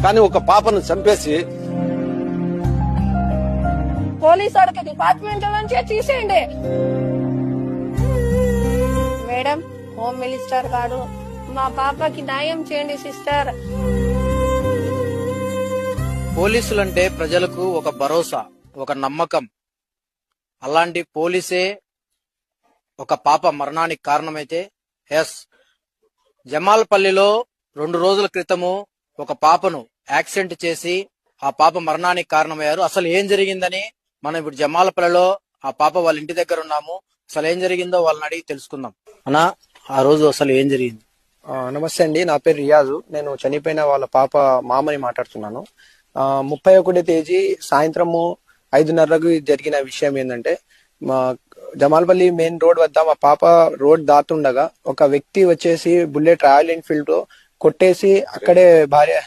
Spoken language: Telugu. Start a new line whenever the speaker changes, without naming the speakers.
కానీ ఒక పాపను చంపేసి
పోలీసు వాడికి డిపార్ట్మెంట్ నుంచి తీసేయండి. మేడం, హోమ్ మినిస్టర్ గారు మా పాపకి న్యాయం చేయండి సిస్టర్.
పోలీసులంటే ప్రజలకు ఒక భరోసా, ఒక నమ్మకం. అలాంటి పోలీసే ఒక పాప మరణానికి కారణమైతే ఎస్, జమాల్పల్లిలో 2 రోజుల క్రితము ఒక పాపను యాక్సిడెంట్ చేసి ఆ పాప మరణానికి కారణమయ్యారు. అసలు ఏం జరిగిందని మనం ఇప్పుడు జమాలపల్లిలో ఆ పాప వాళ్ళ ఇంటి దగ్గర ఉన్నాము. అసలు ఏం జరిగిందో వాళ్ళని అడిగి తెలుసుకుందాం. అన్నా, ఆ రోజు అసలు ఏం జరిగింది?
నమస్తే అండి, నా పేరు రియాజు. నేను చనిపోయిన వాళ్ళ పాప మామని మాట్లాడుతున్నాను. 31 తేదీ సాయంత్రము 5:30కు జరిగిన విషయం ఏంటంటే, మా జమాల్పల్లి మెయిన్ రోడ్ వద్ద మా పాప రోడ్ దాటుండగా ఒక వ్యక్తి వచ్చేసి బుల్లెట్ రాయల్ ఎన్ఫీల్డ్ తో కొట్టేసి అక్కడే భార్య